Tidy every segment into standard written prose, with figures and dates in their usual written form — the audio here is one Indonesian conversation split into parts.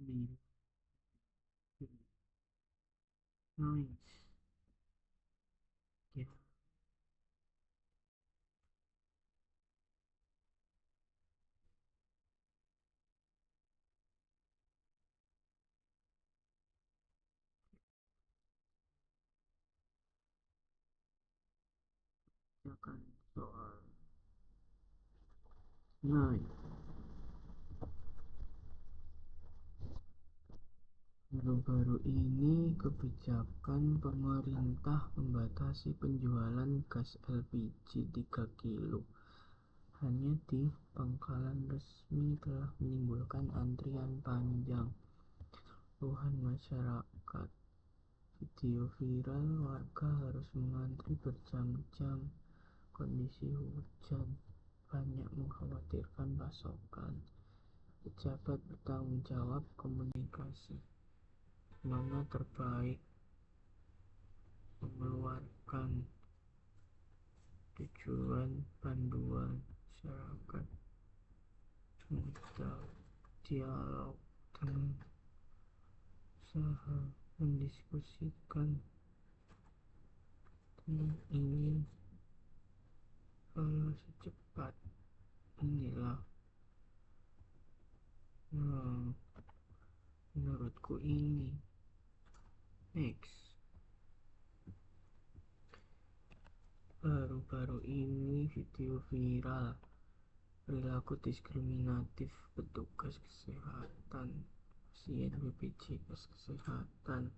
Noise. Ya, akan soal noise. Baru-baru ini kebijakan pemerintah membatasi penjualan gas LPG 3 kilo hanya di pangkalan resmi telah menimbulkan antrian panjang. Keluhan masyarakat. Video viral warga harus mengantri berjam-jam. Kondisi hujan banyak mengkhawatirkan pasokan. Pejabat bertanggung jawab komunikasi. Mana terbaik mengeluarkan tujuan panduan masyarakat minta dialog dengan usaha mendiskusikan tentang ini kalau secepat inilah. Nah, menurutku ini next. Baru-baru ini video viral perilaku diskriminatif petugas kesehatan pasien BPJS Kesehatan.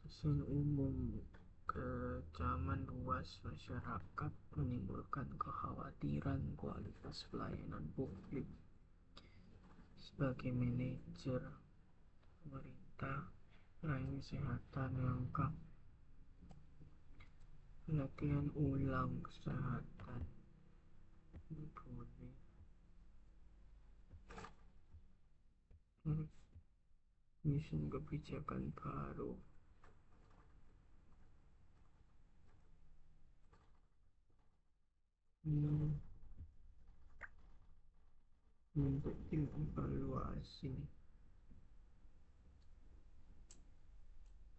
Pasien umum kecaman luas masyarakat menimbulkan kekhawatiran kualitas pelayanan publik. Sebagai manajer pemerintah pelayanan kesehatan lengkap, pelatihan ulang kesehatan boleh menyusun kebijakan baru untuk tim evaluasi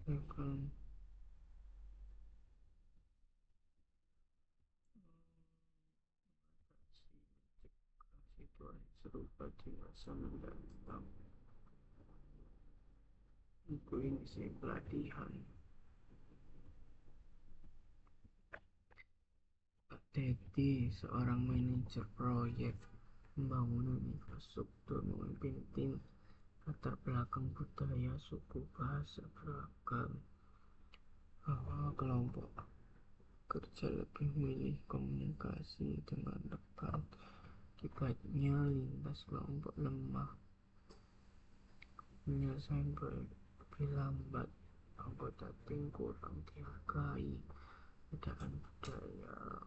akan situasi serupa di masa mendatang. Untuk ini saya pelatihan. Pak Teti, seorang manajer proyek pembangunan infrastruktur, memimpin tim latar belakang budaya, suku, bahasa beragam. Bahwa kelompok kerja lebih memilih komunikasi dengan rekan, akibatnya lintas kelompok lemah, penyelesaian proyek lebih lambat, anggota tim kurang dihargai. Perbedaan budaya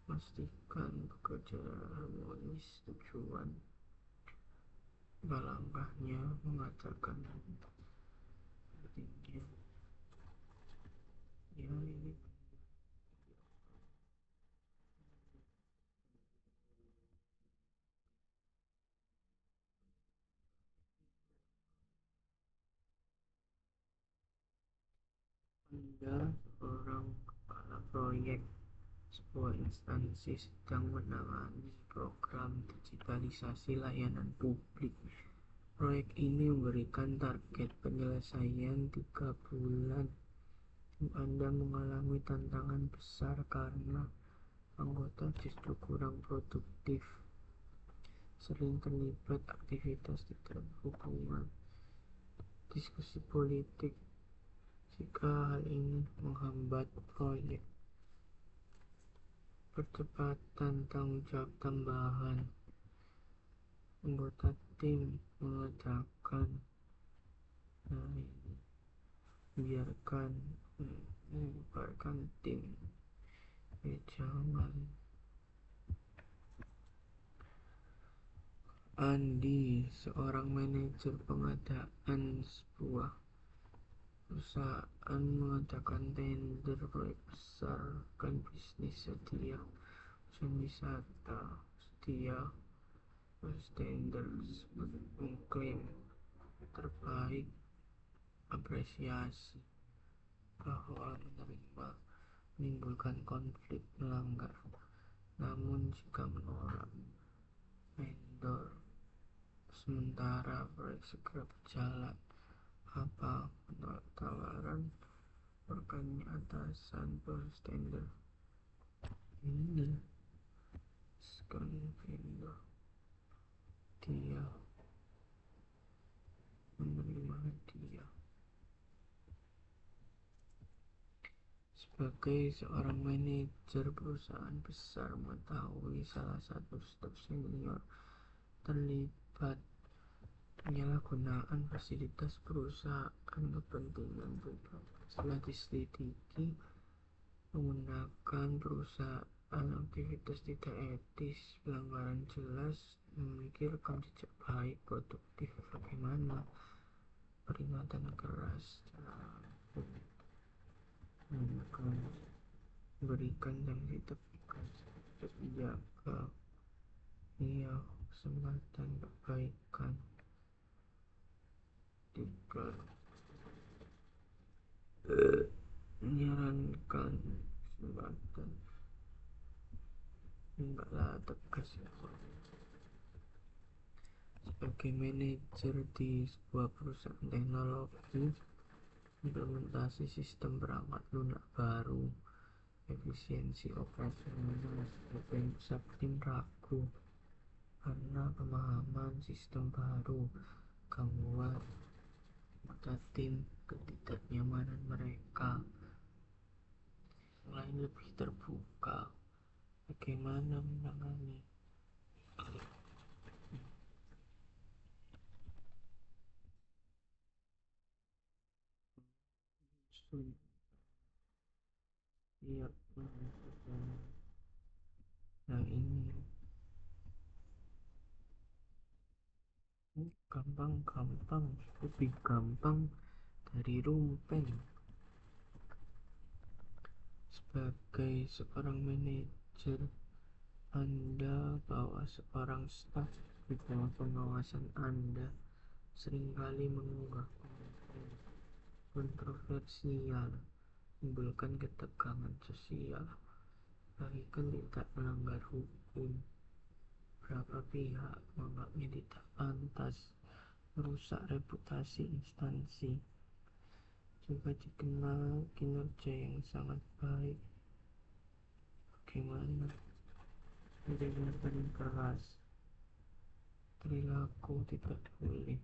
memastikan bekerja harmonis. Tujuan langkahnya mengatakan pentingnya ini Anda seorang kepala proyek sebuah instansi sedang menangani program digitalisasi layanan publik. Proyek ini memberikan target penyelesaian 3 bulan. Tim Anda mengalami tantangan besar karena anggota justru kurang produktif, sering terlibat aktivitas tidak berhubungan, diskusi politik. Jika hal ini menghambat proyek, percepatan tanggung jawab tambahan. Anggota tim mengatakan, biarkan menyebarkan tim. Jangan. Andi, seorang manajer pengadaan sebuah perusahaan, mengadakan tender proyek besar kan bisnis sedia usaha wisata sedia tender tersebut mengklaim terbaik apresiasi bahwa menerima menimbulkan konflik melanggar, namun jika menolak vendor sementara proyek segera berjalan. Apa menolak tawaran rekannya atasan proses tender ini sekali vendor dia menerima hadiah. Sebagai seorang manajer perusahaan besar, mengetahui salah satu staf senior terlibat penyalahgunaan fasilitas perusahaan kepentingan pribadi. Setelah diselidiki, menggunakan perusahaan aktivitas tidak etis, pelanggaran jelas, memiliki rekam jejak baik, produktif, bagaimana peringatan keras memberikan sanksi tegas untuk menjaga kesempatan kebaikan juga menyarankan kesempatan enggaklah tegas ya. Sebagai manajer di sebuah perusahaan teknologi, implementasi sistem perangkat lunak baru, efisiensi operasional, sebagian tim ragu karena pemahaman sistem baru, gangguan anggota tim, ketidaknyamanan mereka. Selain lebih terbuka, bagaimana menangani siap yang ini gampang, lebih gampang dari rumpeng. Sebagai seorang manajer, Anda bawa seorang staf di bawah pengawasan Anda seringkali mengunggah konten kontroversial, menimbulkan ketegangan sosial, bahkan tidak melanggar hukum. Beberapa pihak menganggapnya tidak pantas, merusak reputasi instansi. Juga dikenal kinerja yang sangat baik. Bagaimana peringatan keras, perilaku tidak boleh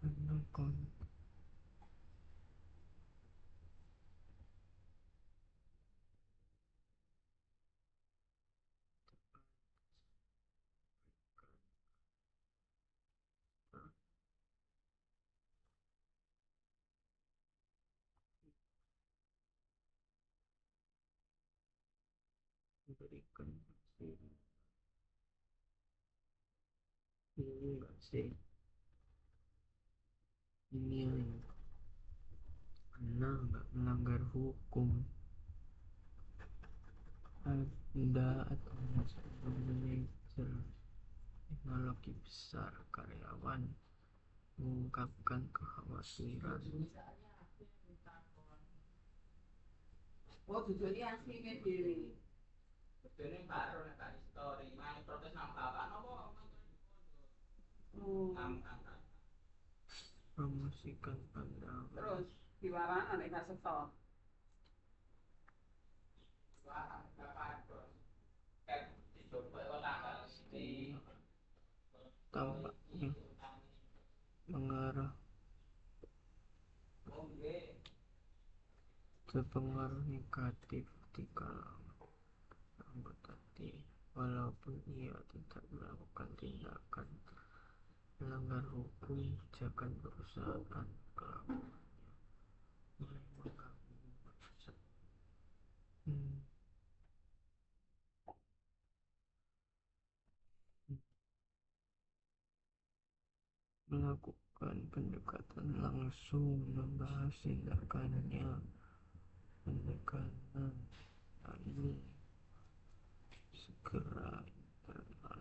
menonton memberikan hasil ini enggak sih ini yang Anda enggak melanggar hukum. Anda atau seorang manajer teknologi besar, karyawan mengungkapkan kekhawatiran promosikan pandangan terus tampaknya mengarah ke pengaruh negatif di kalangan anggota tim, walaupun ia tidak melakukan tindakan melanggar hukum. Kebijakan perusahaan, kelakuannya mulai mengganggu melakukan pendekatan langsung, membahas tindakannya, penekanan ini segera internal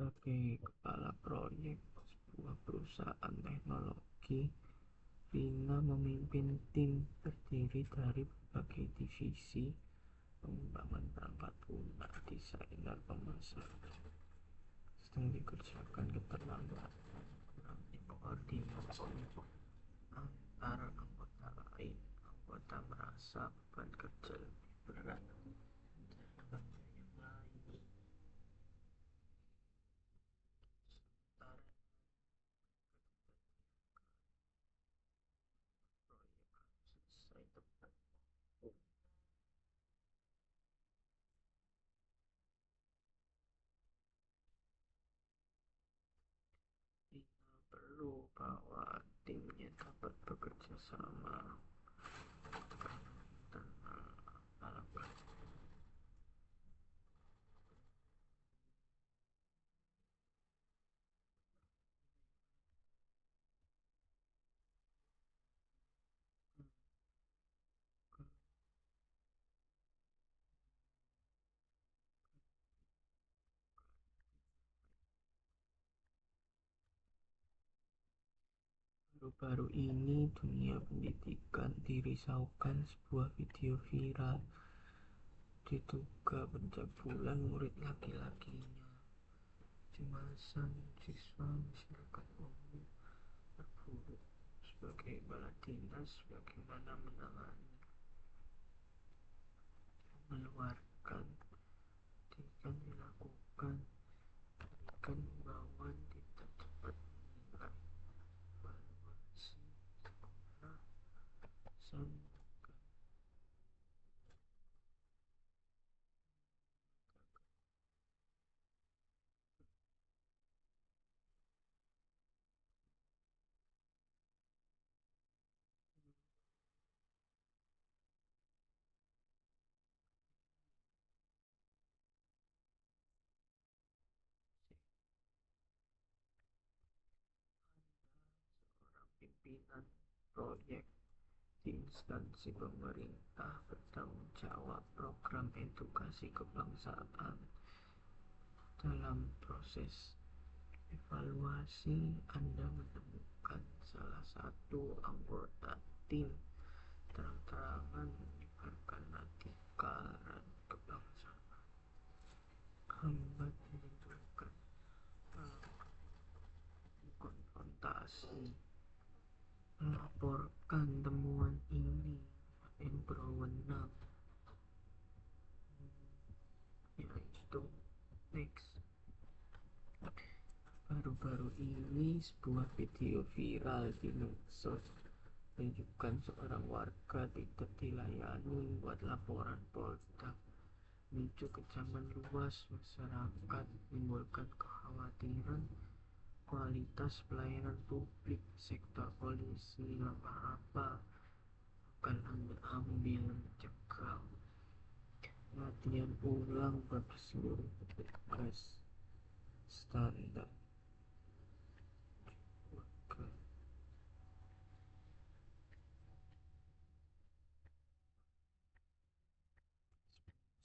Sebagai kepala proyek sebuah perusahaan teknologi, Rina memimpin tim terdiri dari berbagai divisi: pengembangan perangkat lunak, desainer, pemasaran. Sedang dikerjakan keterlambatan, kurangnya koordinasi antar anggota lain. Anggota merasa beban kerja lebih berat daripada yang lain. Sementara proyek harus selesai tepat. Rina perlu bahwa timnya dapat bekerja sama internal dalam kerja. Baru-baru ini dunia pendidikan dirisaukan sebuah video viral. Diduga pencabulan murid laki-lakinya. Kecemasan siswa masyarakat umum berburu. Sebagai kepala dinas, bagaimana menangani? Mengeluarkan tindakan dilakukan, berikan himbauan, tidak cepat menilai, evaluasi sekolah, sanggup seorang pimpinan proyek di instansi pemerintah bertanggung jawab program edukasi kebangsaan. Dalam proses evaluasi, Anda menemukan salah satu anggota tim terang-terangan menyebarkan radikal dan kebangsaan. Hambat menimbulkan konfrontasi, melaporkan temuan ini yang berwenang, yaitu next. Baru-baru ini sebuah video viral di medsos menunjukkan seorang warga tidak dilayani buat laporan Polda. Memicu kecaman luas masyarakat, menimbulkan kekhawatiran kualitas pelayanan publik. Sektor polisi apa akan Anda ambil mencegah latihan ulang bagi seluruh petugas standar warga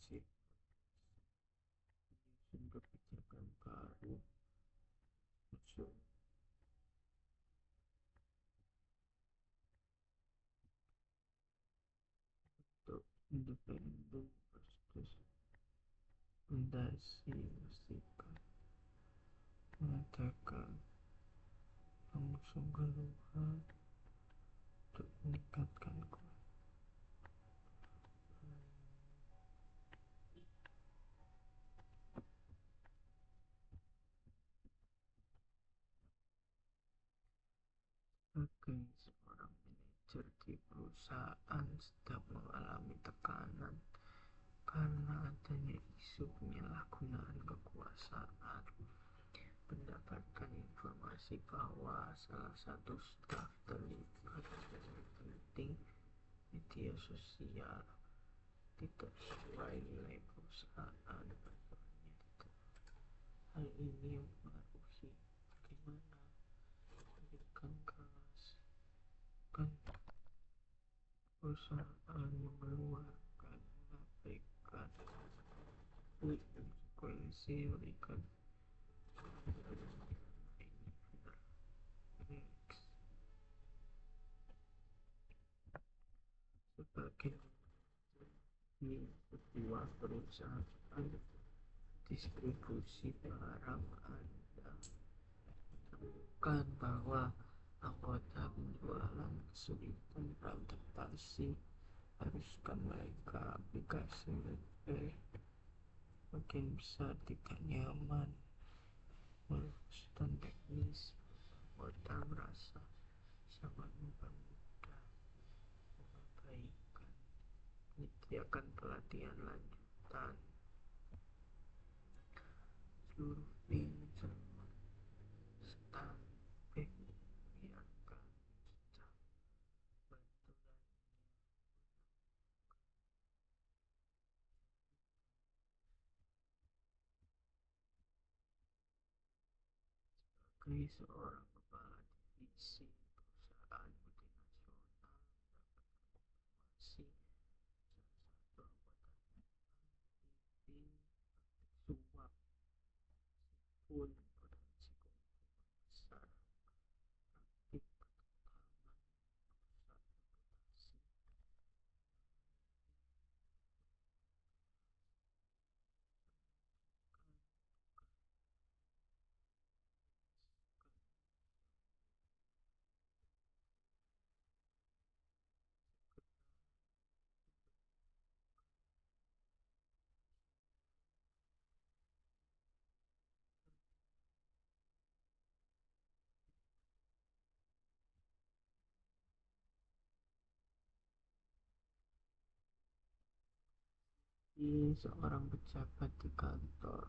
sip menyusun kebijakan baru untuk independen versus fondasi, memastikan mengadakan langsung keluhan untuk meningkatkan sebagai seorang manajer di perusahaan sedang mengalami tekanan karena adanya isu penyalahgunaan kekuasaan. Mendapatkan informasi bahwa salah satu staf terlibat penting media sosial tidak sesuai nilai perusahaan, bantuannya tidak. Hal ini mempengaruhi bagaimana memberikan keras kan perusahaan mengeluarkan, mengabaikan konsekuensi, memberikan sebagai sebuah perusahaan distribusi barang Anda temukan bahwa anggota penjualan kesulitan beradaptasi, haruskan mereka aplikasi web makin besar tidak nyaman, dan teknis anggota merasa sangat mempermudah mengabaikan menyediakan pelatihan lanjutan seluruh tim staf biarkan staf bantu sebagai seorang kepala divisi perusahaan multinasional masih salah satu anggota tim suap pun potensi keuntungan besar praktik ketahanan pusat reputasi seorang pejabat di kantor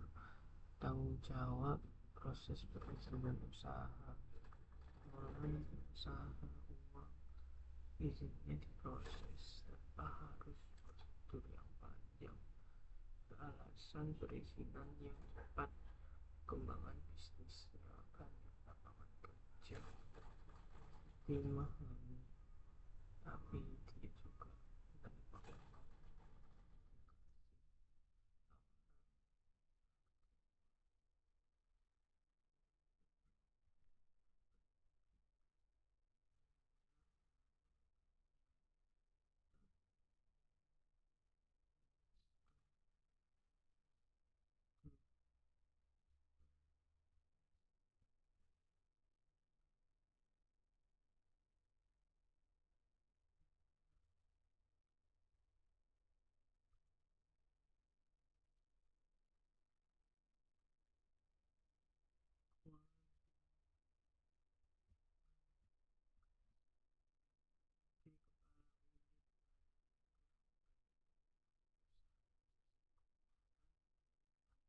tanggung jawab proses perizinan usaha, mulai usaha uang izinnya diproses tanpa harus prosedur yang panjang beralasan perizinan yang cepat, pengembangan bisnisnya akan lapangan kerja dimahami, tapi dia juga menerima tantangan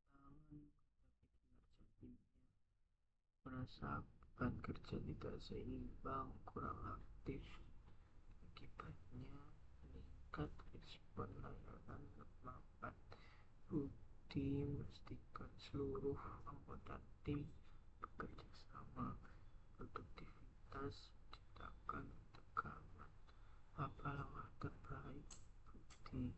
menghadapi kinerja timnya, merasa beban kerja tidak seimbang, kurang aktif, akibatnya meningkat respon layanan lambat. Budi memastikan seluruh anggota tim bekerja sama, produktivitas menciptakan tegangan. Apa langkah terbaik Budi?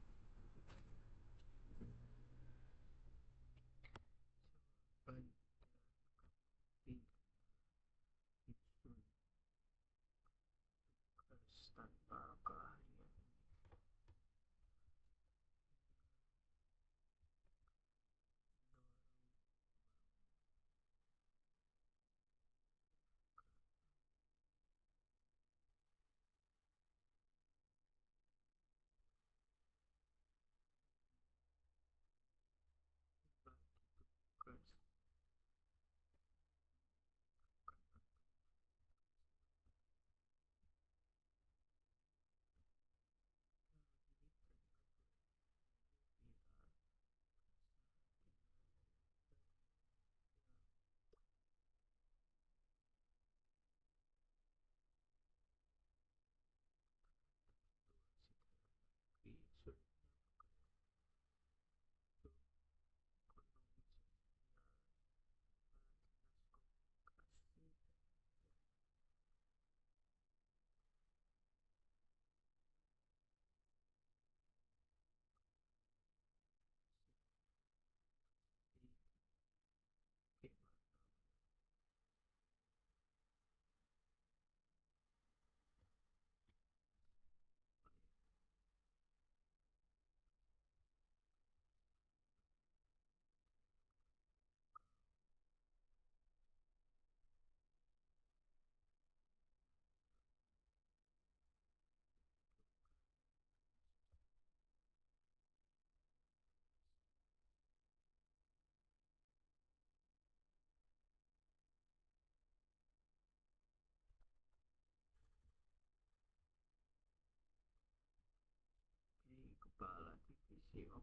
Jawaban tidak tugas tanpa keahlian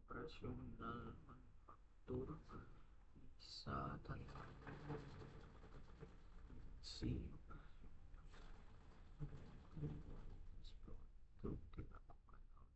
operasional manufaktur bisa tanpa si kualitas produk dilakukan awal proses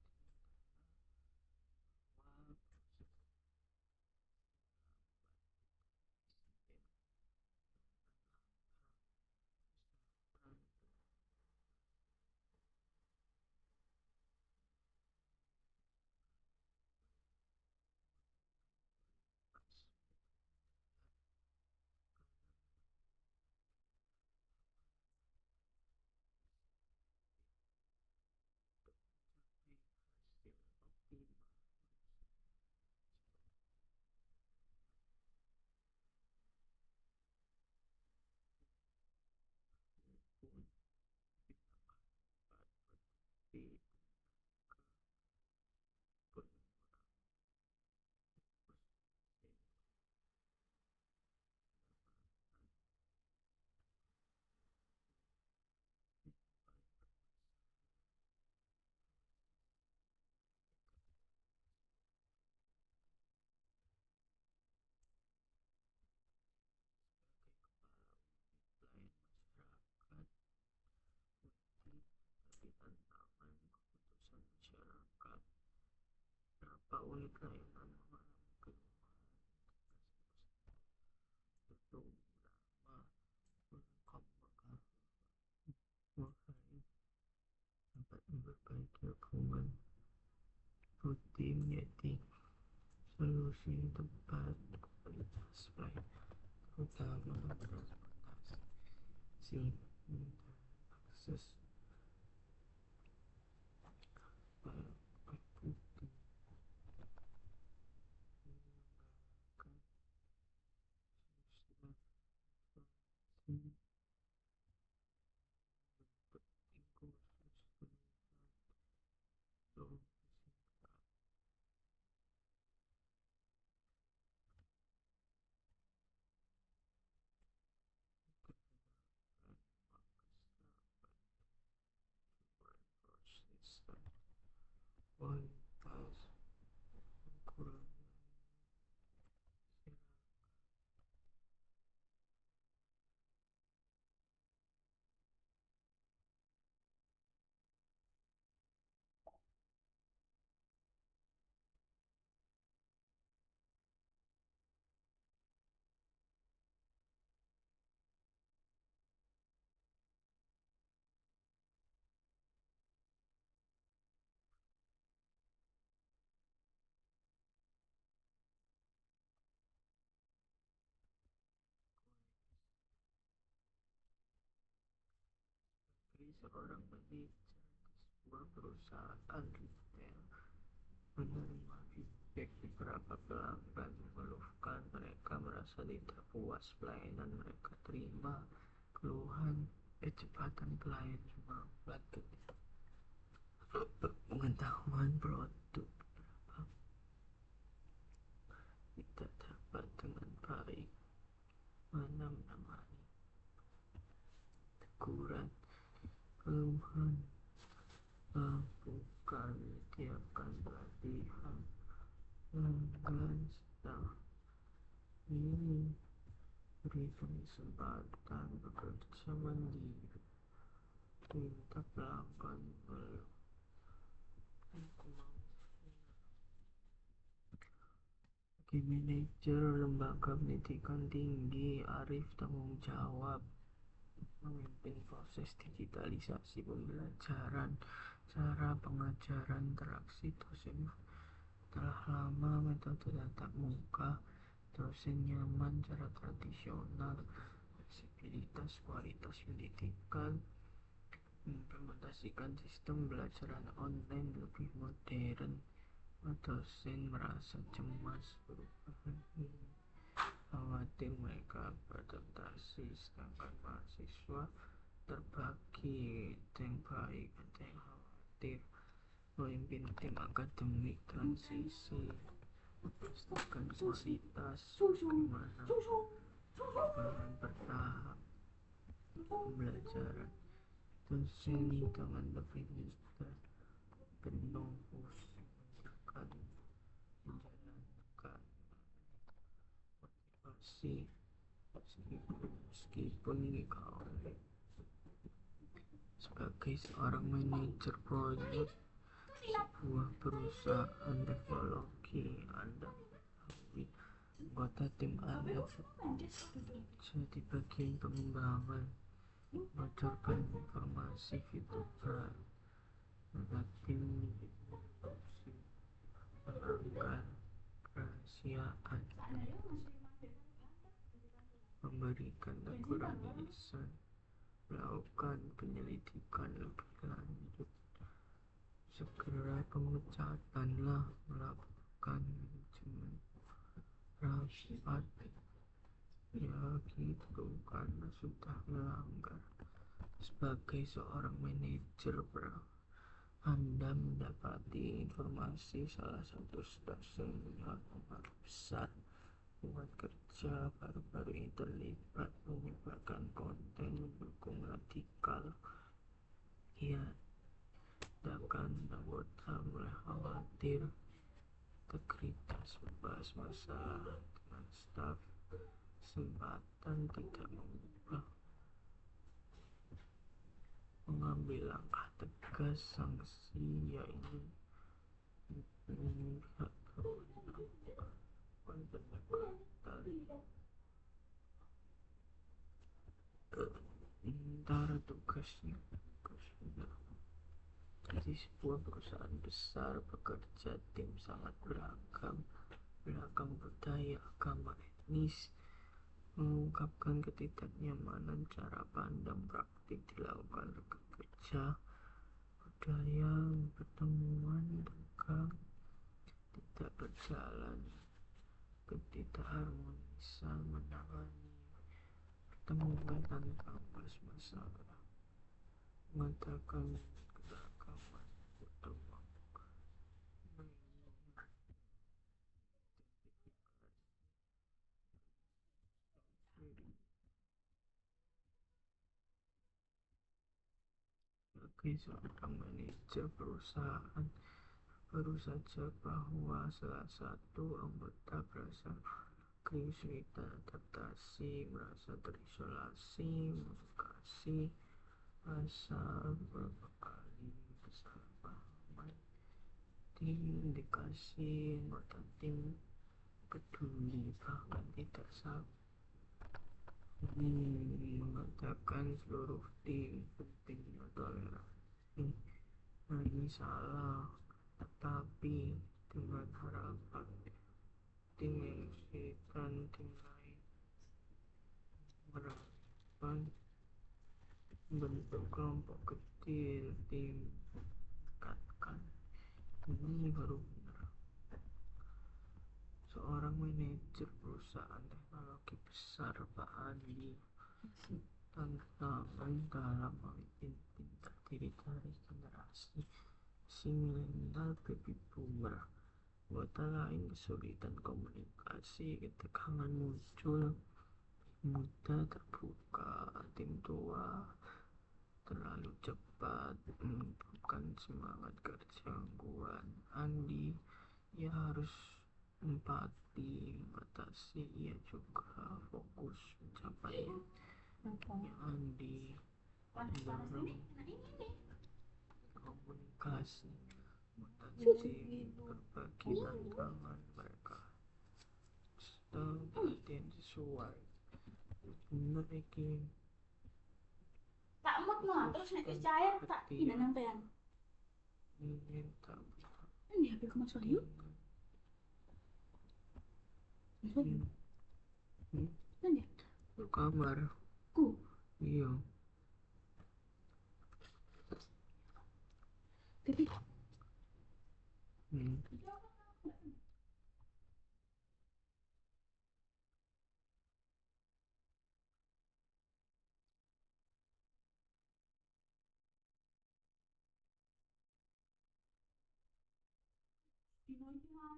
hasil optimal pun dapat produktif pengurangan sebagai kepala unit pelayanan masyarakat Uti bagi tantangan keputusan masyarakat. Berapa unit layanan mengalami keluhan itu lama mengembangkan mulai dapat memperbaiki hubungan rutin menjadi solusi tepat kualitas pelayanan terutama transportasi dan akses para pengemudi mengembangkan sistem informasi penting khusus keluhan singkat kebenaran orkestrasi system kualitas ukuran bagi seorang manajer di sebuah perusahaan retail menerima feedback beberapa pelanggan mengeluhkan mereka merasa tidak puas pelayanan mereka terima keluhan kecepatan pelayanan melambat pengetahuan produk tidak dapat dengan baik menangani teguran keluhan lakukan tiapkan pelatihan pelanggan setelah ini berikan kesempatan bekerja mandiri minta pelanggan mengeluh bagi manajer lembaga pendidikan tinggi Arif tanggung jawab memimpin proses digitalisasi pembelajaran cara pengajaran interaksi dosen telah lama metode tatap muka dosen nyaman cara tradisional fleksibilitas kualitas pendidikan mengimplementasikan sistem pembelajaran online lebih modern dosen merasa cemas perubahan ini khawatir mereka beradaptasi sedangkan mahasiswa terbagi ada yang baik ada yang khawatir memimpin tim akademik transisi memastikan kualitas bagaimana perubahan bertahap pembelajaran dosen dengan lebih mudah penuh mengerjakan sih, meskipun kau sebagai seorang manajer proyek sebuah perusahaan teknologi, Anda mengetahui anggota tim Anda jadi bagian pengembangan, bocorkan informasi fitur pada tim, melanggar kerahasiaan, memberikan teguran lisan, melakukan penyelidikan lebih lanjut, segera pemecatanlah, melakukan manajemen rapat, ya gitu karena sudah melanggar. Sebagai seorang manajer, Anda mendapati informasi salah satu stasiun penyiaran besar buat kerja baru-baru ini terlibat menyebarkan konten mendukung radikal. Ia bahkan anggota mulai khawatir integritas, membahas masalah dengan staf, kesempatan tidak mengubah, mengambil langkah tegas sanksi, yaitu pihak berwenang pendekatan antara tugasnya. Di sebuah perusahaan besar bekerja tim sangat beragam budaya, agama, etnis, mengungkapkan ketidaknyamanan cara pandang praktik dilakukan rekan kerja, budaya pertemuan dagang tidak berjalan, ketidakharmonisan menangani pertemuan tanpa membahas masalah, mengatakan keragaman berkembang, sebagai seorang manajer perusahaan, baru saja bahwa salah satu anggota berasal kesulitan adaptasi, merasa terisolasi, mengasihi rasa beberapa kali kesalahpahaman, tim indikasi anggota tim peduli bahkan tidak sabar mengatakan seluruh tim pentingnya toleransi. Nah, ini salah, tetapi dengan harapan tim yang menyesuaikan tim lain merasakan bentuk kelompok kecil, tim meningkatkan. Ini baru benar. Seorang manajer perusahaan teknologi besar, Pak Andi, tantangan dalam memimpin tim terdiri dari generasi milenial baby boomer. Anggota lain kesulitan komunikasi, ketegangan muncul, mudah terbuka, tim tua terlalu cepat menumbuhkan semangat kerja gangguan. Andi, ia harus empati, membatasi, ia juga fokus pencapaian. Andi mendorong komunikasi, tim berbagi tantangan mereka perhatian sesuai bener iki tak mek no terus nek wis cair tak pindah sampean ingin tak ini HP ku Mas Wahyu kan ya ke kamar ku iya tapi dino iki mau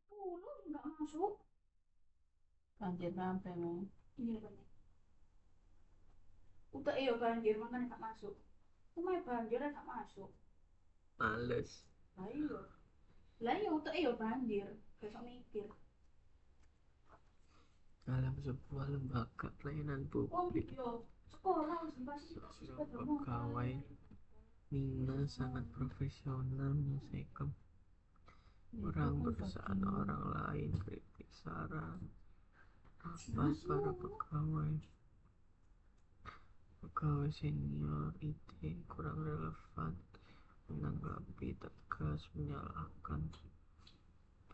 10 enggak masuk banjir sampai mau iya banyak udah iya banjir makanya tak masuk cuma banjir tak masuk males lah iya udah iya banjir besok mikir dalam sebuah lembaga pelayanan publik. Sekolah harus difasilitasi Seorang sepeda motor. pegawai, Nina sangat profesional menyelesaikan orang perusahaan orang lain, kritik saran rapat para pegawai senior itu kurang relevan, menanggapi tegas, menyalahkan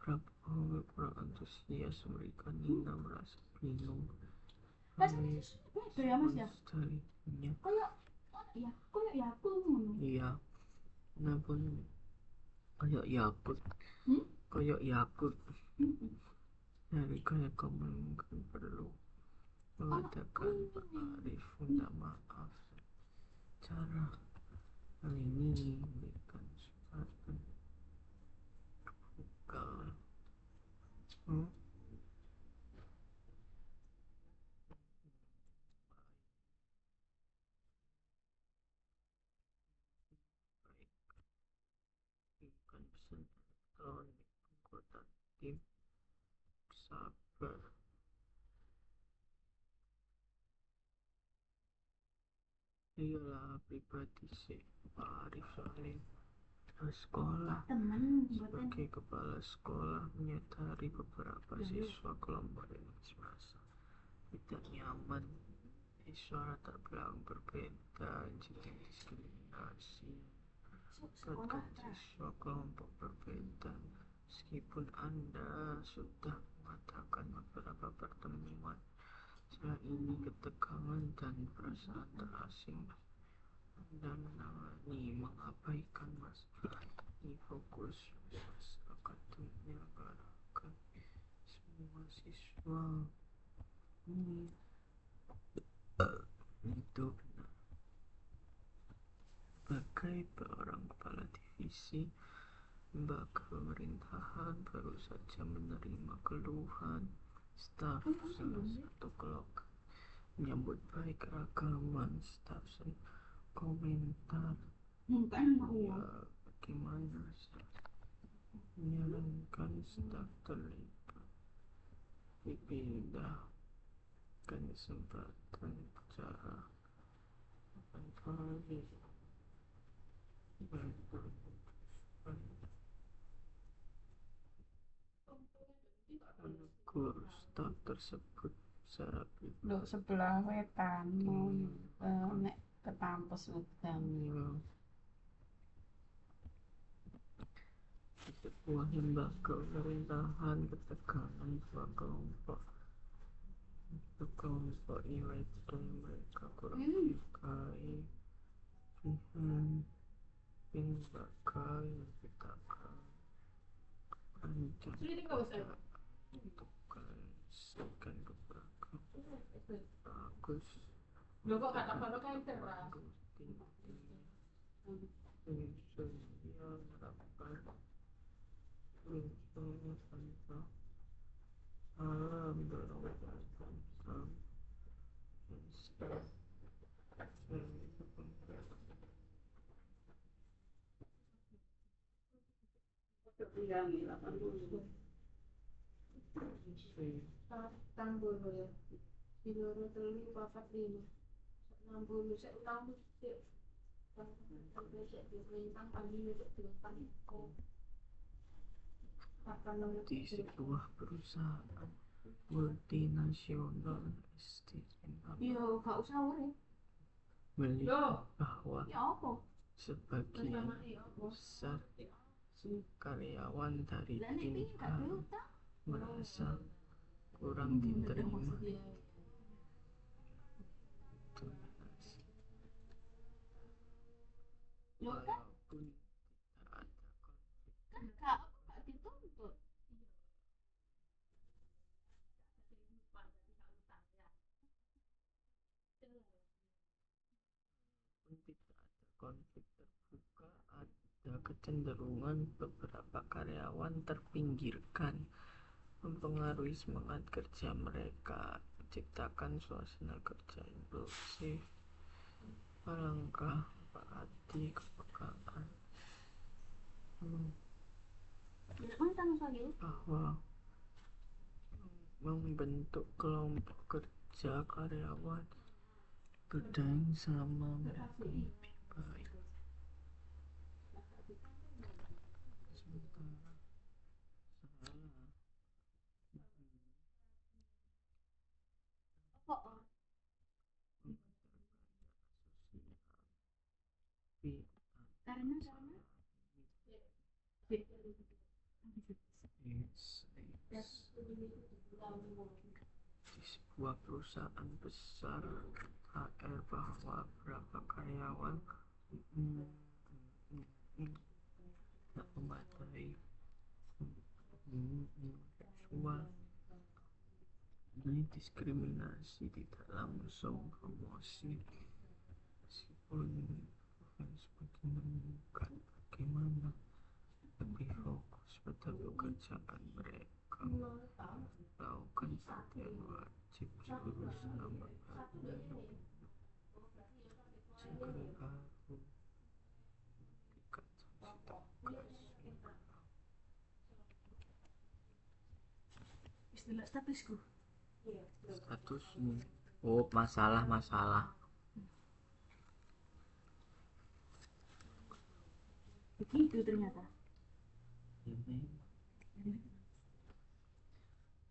Prabowo, kurang antusias, memberikan Nina merasa bingung. Beda ya mas ya? Darinya. Kayak Yakult ngono. Iya, namun kayak Yakult, kayak Yakult. Dari kayak komen perlu mengatakan Pak Arif minta maaf cara hal ini memberikan kesempatan terbuka. Bukan pesan elektronik anggota tim sabar. Iyalah pribadi sih Pak Arif soalnya sekolah sebagai kepala sekolah menyadari beberapa siswa kelompok yang merasa tidak nyaman, suara terbelakang berbeda, jadi diskriminasi, bahkan siswa kelompok berbeda. Meskipun Anda sudah mengatakan beberapa pertemuan, setelah ini ketegangan dan perasaan terasing Anda menangani, mengabaikan masalah ini, fokus akademik menyelenggarakan semua siswa ini. Itu benar. Sebagai seorang kepala divisi lembaga pemerintahan, baru saja menerima keluhan staf salah satu kelompok menyambut baik keragaman staf dan komentar bagaimana menyarankan staf terlibat dipindahkan kesempatan bicara kembali menegur staf tersebut secara Loh sebelah wetan mau nek ketampes udan. Di sebuah lembaga pemerintahan, ketegangan dua kelompok itu mereka kurang menyukai pilihan lembaga yang dikatakan untuk menyelesaikan beberapa bagus penyesuaian harapan tanpa alam berlawanan Tambah ya. Di loro telu papat lima. 60 sek utang sik. Sampai sek diperintah pagi sek diutang. Di sebuah perusahaan multinasional Yo, gak usah urip. melihat bahwa Ya apa? sebagian besar karyawan dari tim merasa kurang diterima walaupun tidak ada konflik. Kan gak dituntut. Konflik terbuka, ada kecenderungan beberapa karyawan terpinggirkan, mempengaruhi semangat kerja mereka, menciptakan suasana kerja impulsif. Alangkah berarti kepekaan bahwa membentuk kelompok kerja karyawan bersaing sama mereka lebih baik. Sementara salah Karena di sebuah perusahaan besar HR bahwa berapa karyawan mm, tak memadai seksual. Ini diskriminasi tidak langsung promosi meskipun bukan sebagai menemukan bagaimana lebih fokus pada pekerjaan mereka melakukan latihan wajib jurus nama baru segerahu tingkat sanksi tegas istilah statusku. statusmu. Oh, masalah Begitu ternyata.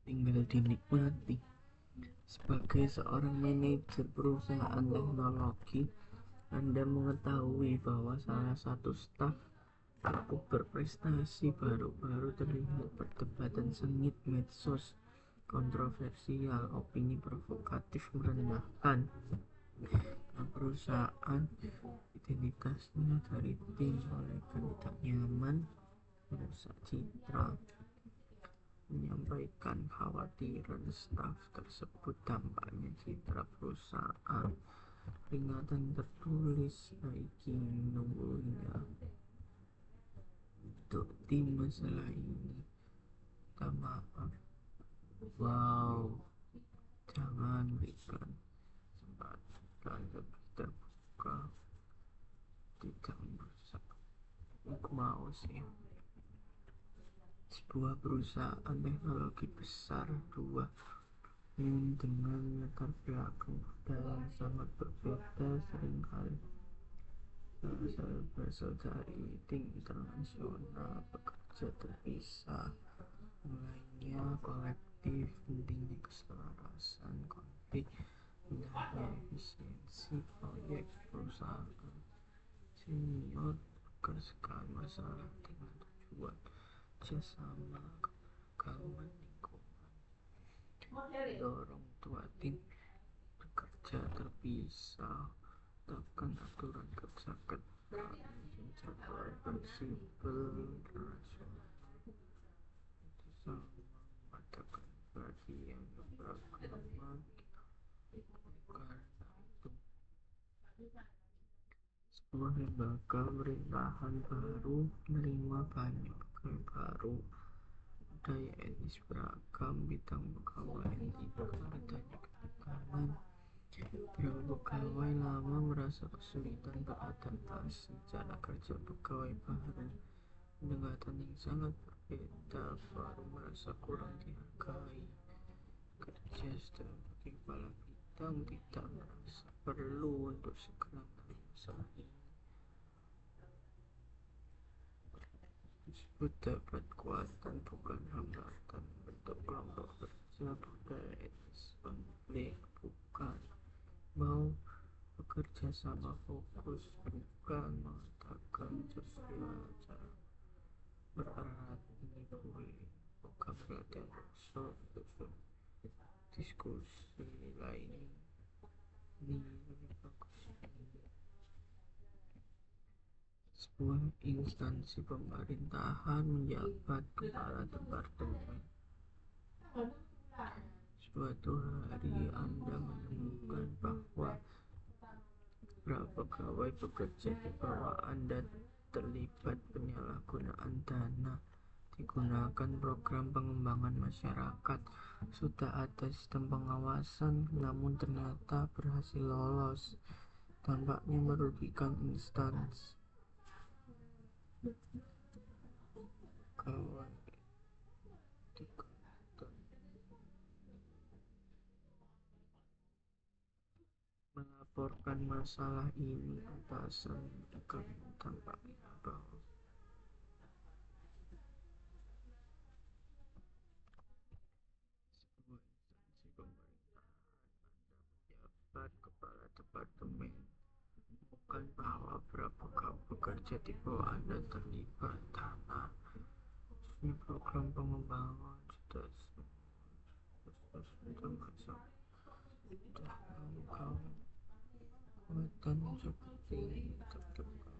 tinggal dinikmati. Sebagai seorang manajer perusahaan teknologi, Anda mengetahui bahwa salah satu staf cukup berprestasi. Baru-baru terlihat perdebatan sengit medsos, kontroversial, opini provokatif merendahkan perusahaan. Identitasnya dari tim mereka tidak nyaman, merusak citra, menyampaikan khawatiran staf tersebut dampaknya citra perusahaan. Peringatan tertulis Nike menunggunya untuk tim masalah ini. Minta maaf. Wow, jangan berikan kesempatan lebih terbuka, tidak merusak. Aku mau sih sebuah perusahaan teknologi besar dua dengan latar belakang budaya yang sangat berbeda, seringkali berasal dari tim internasional, bekerja terpisah, mulainya kolektif, pentingnya keselarasan, konflik, indahnya efisiensi proyek perusahaan, senior sekali masalah dengan tujuan kerjasama, keberagaman lingkungan, mendorong tua tim bekerja terpisah, tetapkan aturan kerja ketat, jadwal fleksibel, rasional, itu sama memadakan bagian keberagaman. Karena itu sebuah lembaga pemerintahan baru menerima banyak pegawai baru, budaya etnis beragam, bidang pegawai yang tidak adanya ketegangan. Beberapa pegawai lama merasa kesulitan beradaptasi, cara kerja pegawai baru pendekatan yang sangat berbeda, baru merasa kurang dihargai, kerja sebagai kepala bidang tidak merasa perlu untuk segera menangani masalah ini. Disebut dapat kekuatan bukan hambatan, bentuk kelompok kerja budaya etnis konflik bukan, mau bekerja sama fokus bukan, mengatakan sosial cara bererat ini boleh, bukan pelatihan workshop, diskusi lain ini lebih bagus. Sebuah instansi pemerintahan menjabat kepala departemen. Suatu hari Anda menemukan bahwa beberapa pegawai bekerja di bawah Anda terlibat penyalahgunaan dana digunakan program pengembangan masyarakat. Sudah ada sistem pengawasan, namun ternyata berhasil lolos. Tampaknya merugikan instansi. Kawan melaporkan masalah ini, atasan akan tampaknya bahwa sebuah instansi pemerintahan Anda menjabat kepala departemen, bukan bahwa berapa pekerja di bawah Anda terlibat tanah. Ini program pengembangan sudah termasuk dalam kekuatan seperti tertekan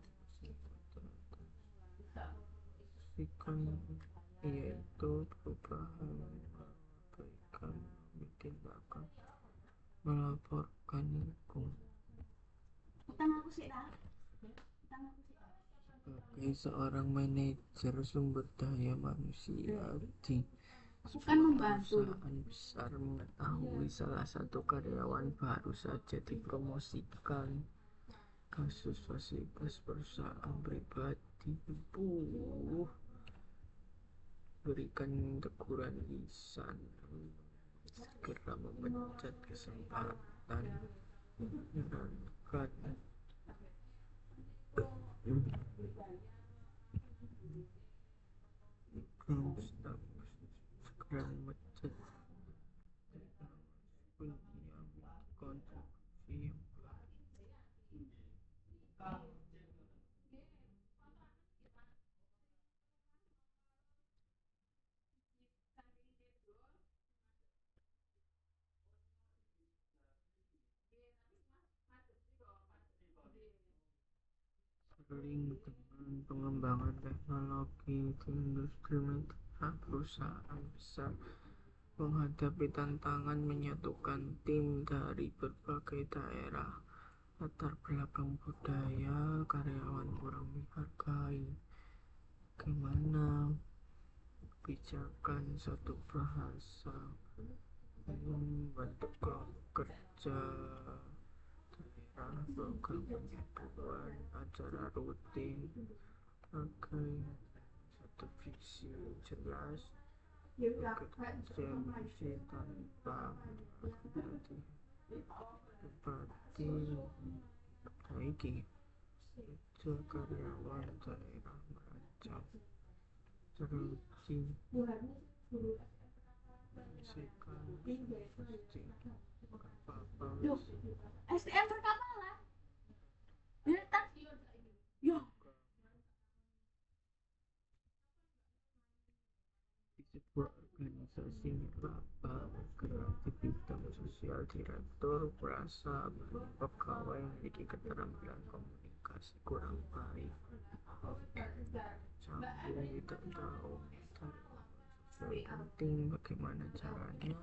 sikon, yaitu perubahan mengabaikan tindakan melaporkan hukum. Utang aku sih dah. Utang aku sih. Sebagai seorang manajer sumber daya manusia di Aku kan membantu. perusahaan besar mengetahui salah satu karyawan baru saja dipromosikan. Kasus fasilitas perusahaan pribadi berikan teguran lisan, segera memecat, kesempatan menyenangkan segera memecat penyambut konstruksi yang baik. Sering dengan pengembangan teknologi di industri media, perusahaan besar menghadapi tantangan menyatukan tim dari berbagai daerah, latar belakang budaya, karyawan kurang dihargai. Bagaimana kebijakan satu bahasa membentuk kelompok kerja daerah, program penyatuan, acara rutin, sebagai satu visi jelas, bekerja visi tanpa seperti baiki kerja karyawan daerah merancang strategi menyelesaikan pasti apa-apa STM perkapalan. Datang. Yo. di sebuah organisasi nirlaba bergerak di bidang sosial. Direktur merasa pegawai memiliki keterampilan komunikasi kurang baik, sambung tidak tahu sosial penting, bagaimana caranya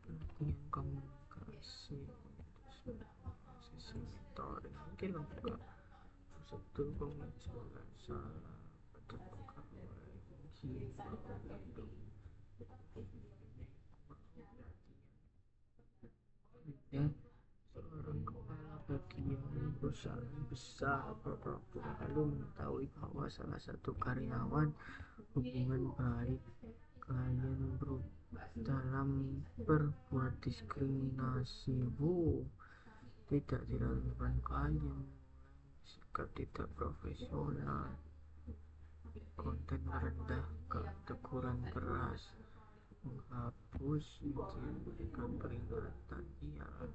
pelatihan komunikasi untuk sesi mentoring mungkin lengkap, prosedur pengajaran salah pada pegawai menghimbau ya, seorang kepala bagian perusahaan besar pura-pura lalu mengetahui bahwa salah satu karyawan hubungan baik klien dalam berbuat diskriminasi. Tidak diragukan, klien sikap tidak profesional, konten merendahkan, teguran keras, menghapus memberikan peringatan, ialah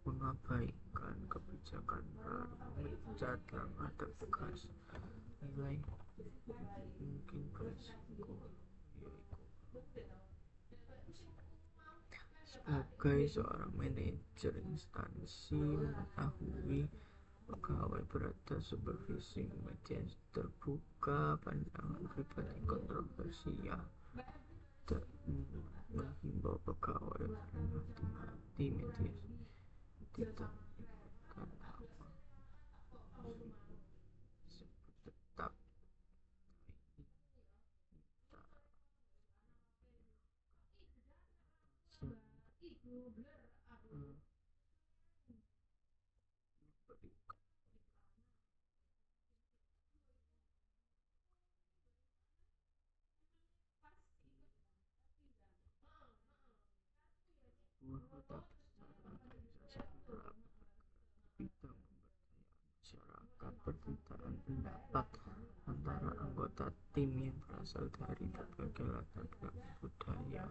mengabaikan kebijakan baru, memecat langkah tegas, nilai mungkin berisiko, yaitu sebagai seorang manajer instansi mengetahui pegawai berada supervisi media terbuka, pandangan pribadi kontroversial, dan menghimbau pegawai berhati-hati media tidak menyebutkan nama disebut tetap buah kota besar organisasi anggota tim yang berasal dari berbagai latar belakang budaya.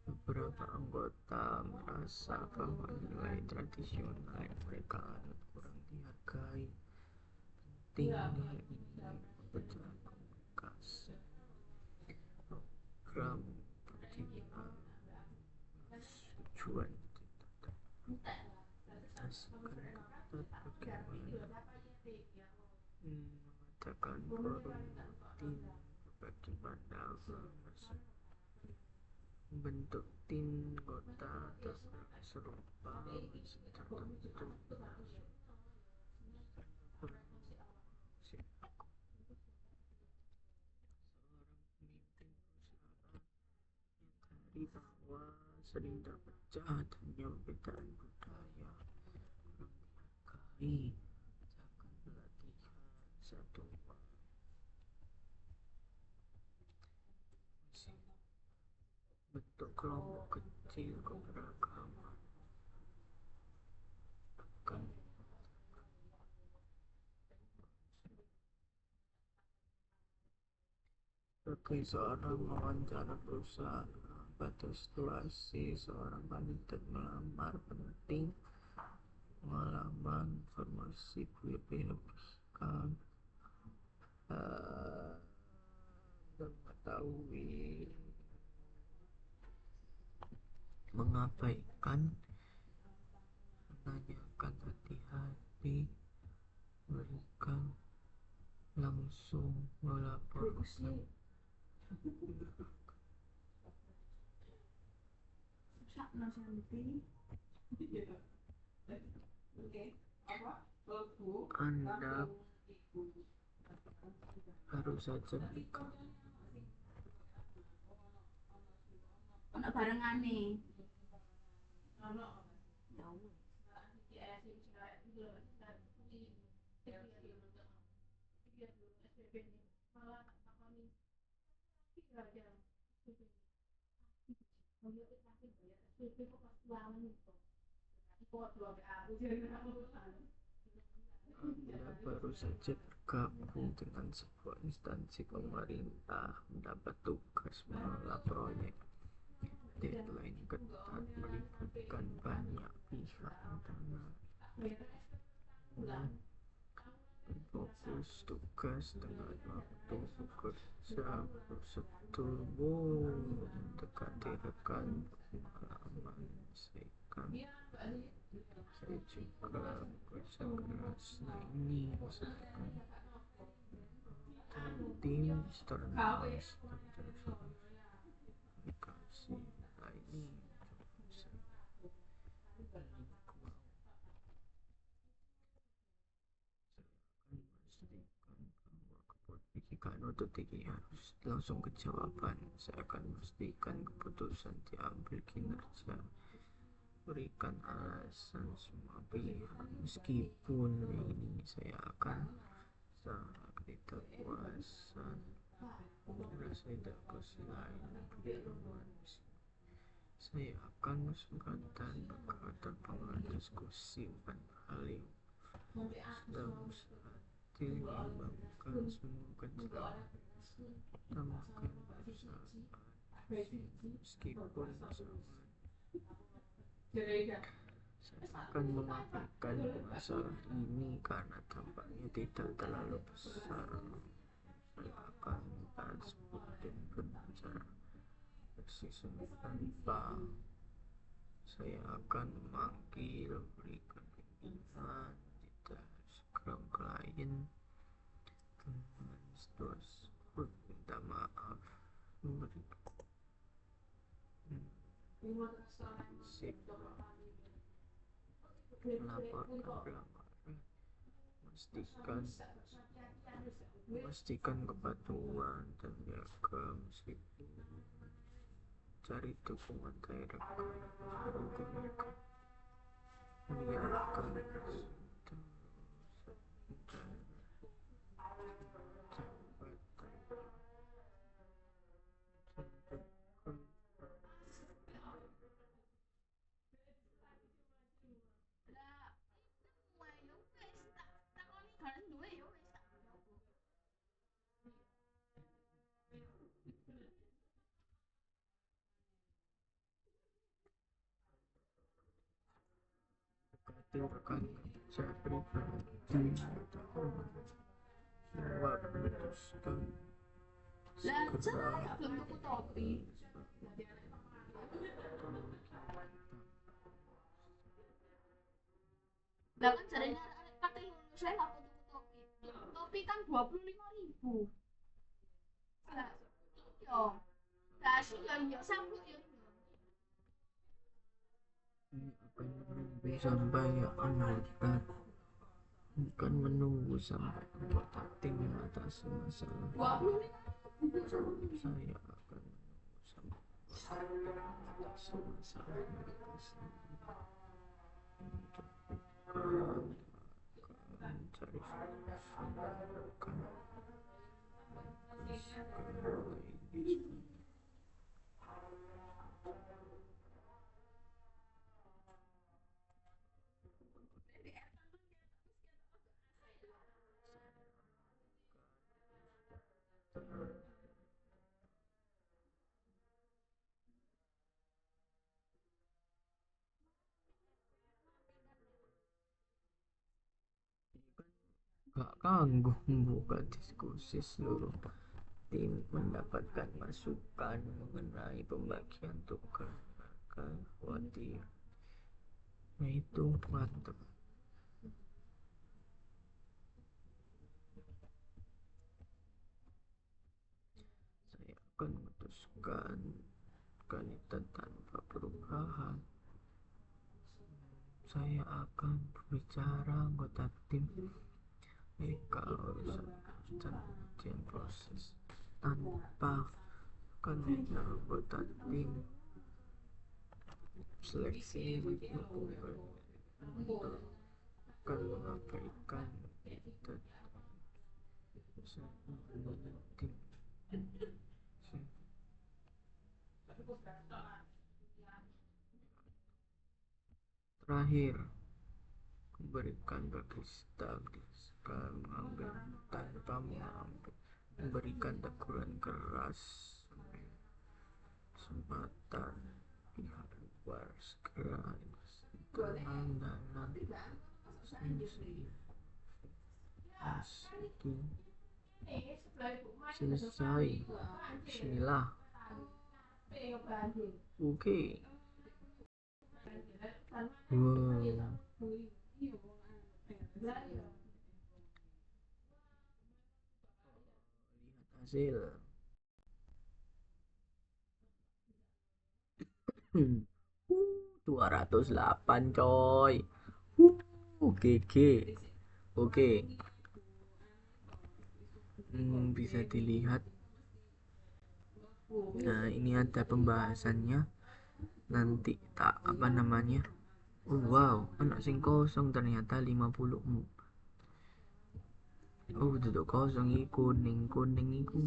Beberapa anggota merasa bahwa nilai tradisional yang mereka anut kurang dihargai. Pentingnya ini memecah komunikasi. Program pembinaan tujuan implementasikan ketat bagaimana mengadakan forum tim, berbagi pandangan, membentuk tim anggota tabrak serupa tertentu. Seorang pemimpin perusahaan menyadari bahwa sering terpecah adanya perbedaan budaya kurang dihargai. Akan pelatihan satu bentuk kelompok kecil keberagaman akan sebagai seorang wawancara perusahaan pada situasi seorang kandidat melamar penting pengalaman informasi lebih-lebihkan mengetahui mengabaikan menanyakan hati-hati berikan langsung melaporkan Anda baru saja buka Anak barengan nih. Anda baru saja bergabung dengan sebuah instansi pemerintah, mendapat tugas mengelola proyek. Deadline ketat melibatkan banyak pihak internal. Fokus tugas dengan waktu bekerja prosedurmu mendekati rekan pengalaman menyelesaikan. Saya juga bekerja keras. Nah ini misalkan tim eksternal komunikasi. Nah ini jika nuntut tinggi harus langsung ke jawaban. Saya akan memastikan keputusan diambil kinerja, berikan alasan semua pihak. Meskipun ini saya akan sangat tidak puasan, merasa tidak lain pertemuan. Saya akan kesempatan berpengaruh diskusi bukan hal yang sedang mustahil mengembangkan semua kecelakaan tambahkan perusahaan meskipun bersama saya akan mengabaikan masalah ini karena dampaknya tidak terlalu besar. Saya akan membahas dan berbicara bersih tanpa saya akan memanggil berikan pimpinan tidak sekarang klien dengan situasi minta maaf memberikan melaporkan pelanggaran memastikan kepatuhan dan jaga meskipun cari dukungan direct menyiapkan rekan kerja pribadi Dewa memutuskan Lah, segera saya belum tuku topi. Lah kan jarene arek kate lulus saya aku tuku topi. Topi kan 25.000. Lah, iya. Lah, sih yo sabuk yo. ini akan menunggu sampai anggota bukan menunggu sampai anggota tim mengatasi masalah 25.000. saya akan menunggu sampai mengatasi masalah mereka sendiri untuk bukan mencari solusi bukan segala ini gak kangguh membuka diskusi seluruh tim mendapatkan masukan mengenai pembagian tugas mereka khawatir yaitu mantap saya akan memutuskan kandidat tanpa perubahan saya akan berbicara anggota tim mereka urusan dan proses tanpa kandidat anggota tim seleksi dilakukan untuk akan mengabaikan kandidat tim terakhir memberikan bagi staf sekarang mengambil tanpa mengambil memberikan teguran keras kesempatan pihak luar segera internal dalam meski selesai bismillah oke wow lihat hasil 208 coy GG oke bisa dilihat nah ini ada pembahasannya nanti tak apa namanya oh wow anak sing kosong ternyata 50 oh duduk kosong iku kuning iku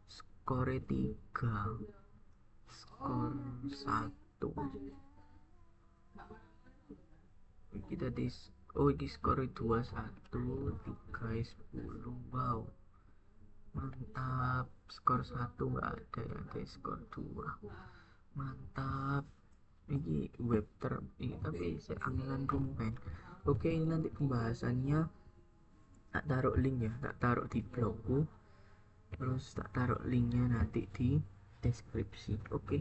skore 3 skor 1 kita oh ini skor 21 3 10 wow mantap skor 1 nggak ada ya guys skor 2 mantap ini web ini tapi angilan rumpen oke ini nanti pembahasannya tak taruh link ya tak taruh di blogku terus tak taruh linknya nanti di deskripsi oke